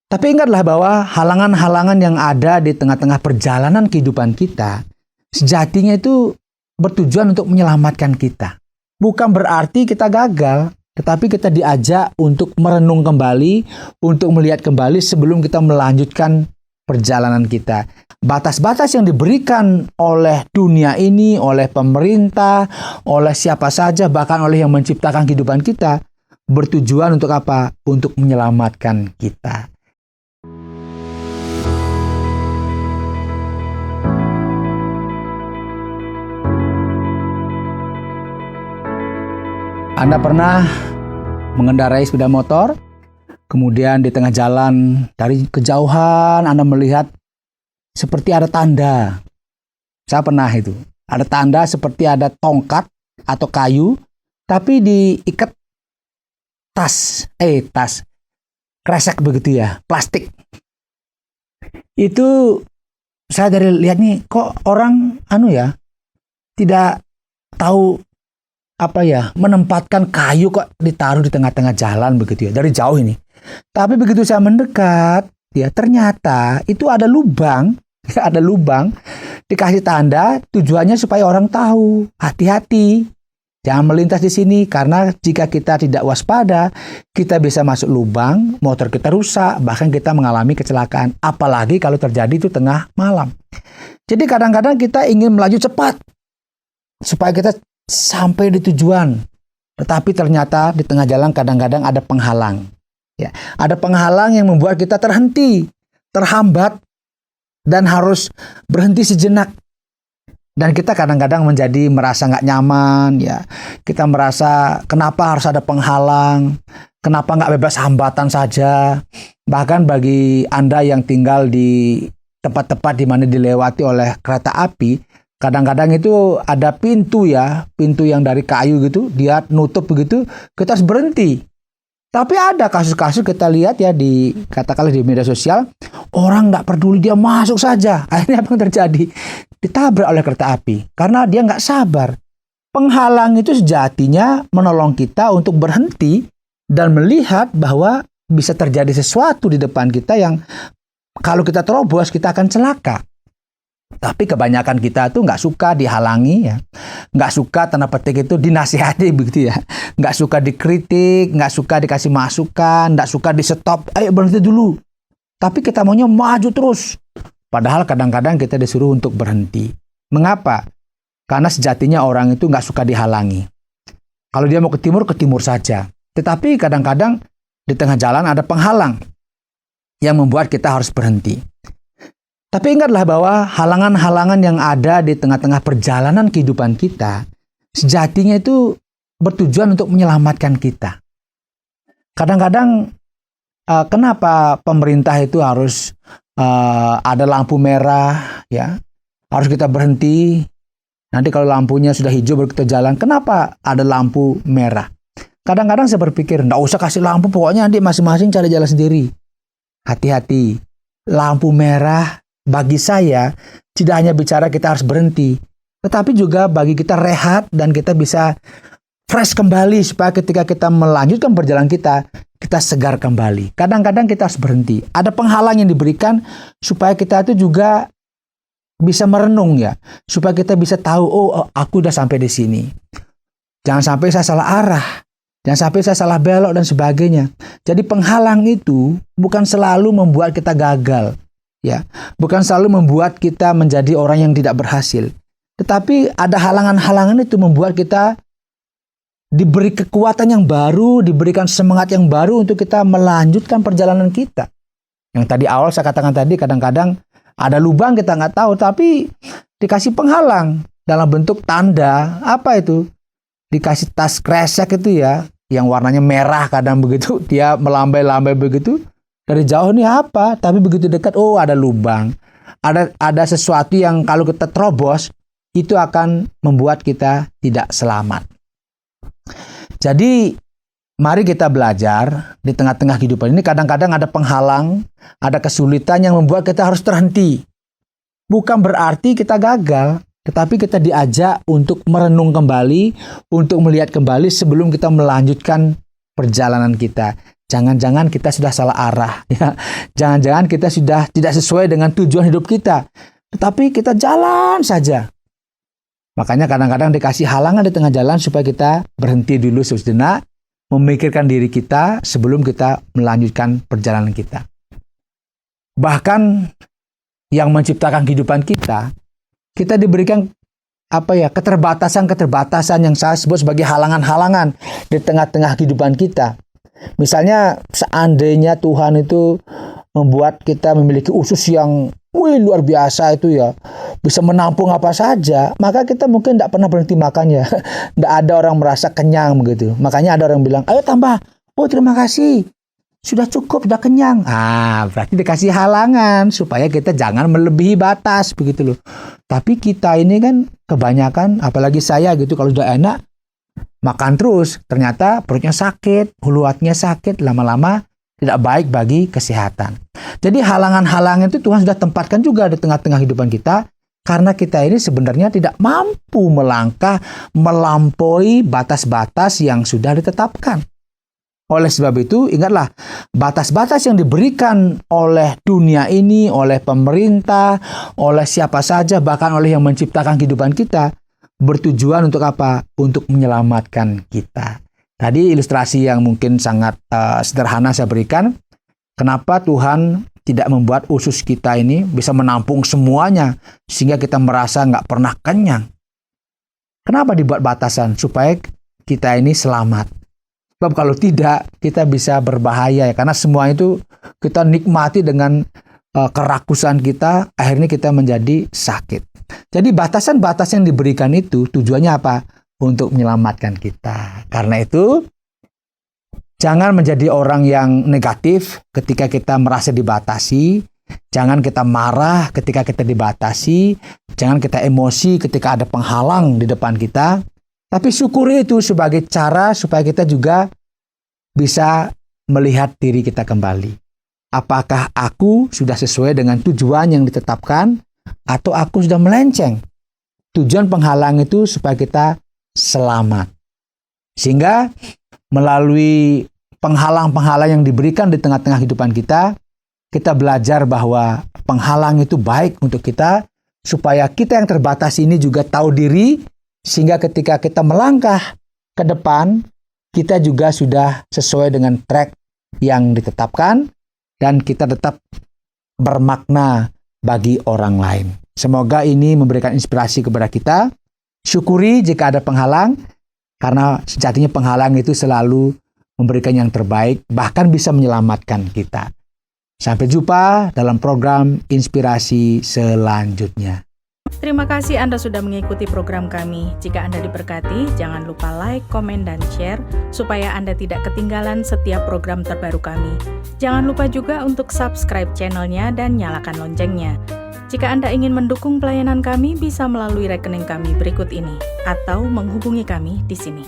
Tapi ingatlah bahwa halangan-halangan yang ada di tengah-tengah perjalanan kehidupan kita, sejatinya itu bertujuan untuk menyelamatkan kita. Bukan berarti kita gagal, tetapi kita diajak untuk merenung kembali, untuk melihat kembali sebelum kita melanjutkan perjalanan kita. Batas-batas yang diberikan oleh dunia ini, oleh pemerintah, oleh siapa saja, bahkan oleh yang menciptakan kehidupan kita, bertujuan untuk apa? Untuk menyelamatkan kita. Anda pernah mengendarai sepeda motor, kemudian di tengah jalan dari kejauhan Anda melihat seperti ada tanda. Saya pernah itu. Ada tanda seperti ada tongkat atau kayu, tapi diikat tas kresek begitu ya, plastik. Itu saya dari lihat nih, kok orang tidak tahu menempatkan kayu kok ditaruh di tengah-tengah jalan begitu ya, dari jauh ini. Tapi begitu saya mendekat, ya ternyata itu ada lubang, dikasih tanda tujuannya supaya orang tahu, hati-hati, jangan melintas di sini karena jika kita tidak waspada, kita bisa masuk lubang, motor kita rusak, bahkan kita mengalami kecelakaan. Apalagi kalau terjadi itu tengah malam. Jadi kadang-kadang kita ingin melaju cepat supaya kita sampai di tujuan, tetapi ternyata di tengah jalan kadang-kadang ada penghalang. Ya, ada penghalang yang membuat kita terhenti, terhambat, dan harus berhenti sejenak. Dan kita kadang-kadang merasa nggak nyaman, ya. Kita merasa kenapa harus ada penghalang, kenapa nggak bebas hambatan saja. Bahkan bagi Anda yang tinggal di tempat-tempat di mana dilewati oleh kereta api, kadang-kadang itu ada pintu yang dari kayu gitu, dia nutup begitu, kita harus berhenti. Tapi ada kasus-kasus kita lihat ya katakanlah di media sosial, orang nggak peduli, dia masuk saja. Akhirnya apa yang terjadi? Ditabrak oleh kereta api karena dia nggak sabar. Penghalang itu sejatinya menolong kita untuk berhenti dan melihat bahwa bisa terjadi sesuatu di depan kita yang kalau kita terobos kita akan celaka. Tapi kebanyakan kita tuh nggak suka dihalangi ya, nggak suka tanda petik itu dinasihati begitu ya, nggak suka dikritik, nggak suka dikasih masukan, nggak suka di stop, ayo berhenti dulu. Tapi kita maunya maju terus. Padahal kadang-kadang kita disuruh untuk berhenti. Mengapa? Karena sejatinya orang itu nggak suka dihalangi. Kalau dia mau ke timur saja. Tetapi kadang-kadang di tengah jalan ada penghalang yang membuat kita harus berhenti. Tapi ingatlah bahwa halangan-halangan yang ada di tengah-tengah perjalanan kehidupan kita, sejatinya itu bertujuan untuk menyelamatkan kita. Kadang-kadang kenapa pemerintah itu harus ada lampu merah, ya, harus kita berhenti. Nanti kalau lampunya sudah hijau baru kita jalan. Kenapa ada lampu merah? Kadang-kadang saya berpikir, nggak usah kasih lampu, pokoknya nanti masing-masing cari jalan sendiri. Hati-hati, lampu merah bagi saya tidak hanya bicara kita harus berhenti, tetapi juga bagi kita rehat dan kita bisa fresh kembali supaya ketika kita melanjutkan perjalanan kita segar kembali. Kadang-kadang kita harus berhenti. Ada penghalang yang diberikan supaya kita itu juga bisa merenung ya, supaya kita bisa tahu, oh aku udah sampai di sini. Jangan sampai saya salah arah, jangan sampai saya salah belok dan sebagainya. Jadi penghalang itu bukan selalu membuat kita gagal. Ya, bukan selalu membuat kita menjadi orang yang tidak berhasil. Tetapi ada halangan-halangan itu membuat kita diberi kekuatan yang baru, diberikan semangat yang baru untuk kita melanjutkan perjalanan kita. Yang tadi awal saya katakan tadi, kadang-kadang ada lubang kita nggak tahu, tapi dikasih penghalang dalam bentuk tanda. Apa itu? Dikasih tas kresek itu ya, yang warnanya merah kadang begitu, dia melambai-lambai begitu. Dari jauh nih apa, tapi begitu dekat, oh ada lubang. Ada sesuatu yang kalau kita terobos, itu akan membuat kita tidak selamat. Jadi, mari kita belajar di tengah-tengah kehidupan ini. Kadang-kadang ada penghalang, ada kesulitan yang membuat kita harus terhenti. Bukan berarti kita gagal, tetapi kita diajak untuk merenung kembali, untuk melihat kembali sebelum kita melanjutkan perjalanan kita. Jangan-jangan kita sudah salah arah, ya. Jangan-jangan kita sudah tidak sesuai dengan tujuan hidup kita. Tetapi kita jalan saja. Makanya kadang-kadang dikasih halangan di tengah jalan supaya kita berhenti dulu sejenak, memikirkan diri kita sebelum kita melanjutkan perjalanan kita. Bahkan yang menciptakan kehidupan kita diberikan keterbatasan yang saya sebut sebagai halangan-halangan di tengah-tengah kehidupan kita. Misalnya seandainya Tuhan itu membuat kita memiliki usus yang luar biasa itu ya, bisa menampung apa saja, maka kita mungkin tidak pernah berhenti makan ya. Tidak ada orang merasa kenyang begitu. Makanya ada orang bilang, ayo tambah. Oh terima kasih, sudah cukup, sudah kenyang. Berarti dikasih halangan supaya kita jangan melebihi batas begitu loh. Tapi kita ini kan kebanyakan, apalagi saya gitu, kalau sudah enak makan terus, ternyata perutnya sakit, huluatnya sakit, lama-lama tidak baik bagi kesehatan. Jadi halangan-halangan itu Tuhan sudah tempatkan juga di tengah-tengah kehidupan kita, karena kita ini sebenarnya tidak mampu melangkah melampaui batas-batas yang sudah ditetapkan. Oleh sebab itu, ingatlah, batas-batas yang diberikan oleh dunia ini, oleh pemerintah, oleh siapa saja, bahkan oleh yang menciptakan kehidupan kita, bertujuan untuk apa? Untuk menyelamatkan kita. Tadi ilustrasi yang mungkin sangat sederhana saya berikan. Kenapa Tuhan tidak membuat usus kita ini bisa menampung semuanya sehingga kita merasa nggak pernah kenyang? Kenapa dibuat batasan? Supaya kita ini selamat. Sebab kalau tidak, kita bisa berbahaya ya. Karena semua itu kita nikmati dengan kerakusan kita, akhirnya kita menjadi sakit. Jadi batasan-batasan yang diberikan itu tujuannya apa? Untuk menyelamatkan kita. Karena itu, jangan menjadi orang yang negatif ketika kita merasa dibatasi. Jangan kita marah ketika kita dibatasi. Jangan kita emosi ketika ada penghalang di depan kita. Tapi syukuri itu sebagai cara supaya kita juga bisa melihat diri kita kembali. Apakah aku sudah sesuai dengan tujuan yang ditetapkan atau aku sudah melenceng? Tujuan penghalang itu supaya kita selamat. Sehingga melalui penghalang-penghalang yang diberikan di tengah-tengah kehidupan kita, kita belajar bahwa penghalang itu baik untuk kita, supaya kita yang terbatas ini juga tahu diri, sehingga ketika kita melangkah ke depan, kita juga sudah sesuai dengan track yang ditetapkan, dan kita tetap bermakna bagi orang lain. Semoga ini memberikan inspirasi kepada kita. Syukuri jika ada penghalang, karena sejatinya penghalang itu selalu memberikan yang terbaik, bahkan bisa menyelamatkan kita. Sampai jumpa dalam program inspirasi selanjutnya. Terima kasih Anda sudah mengikuti program kami. Jika Anda diberkati, jangan lupa like, komen, dan share supaya Anda tidak ketinggalan setiap program terbaru kami. Jangan lupa juga untuk subscribe channelnya dan nyalakan loncengnya. Jika Anda ingin mendukung pelayanan kami, bisa melalui rekening kami berikut ini atau menghubungi kami di sini.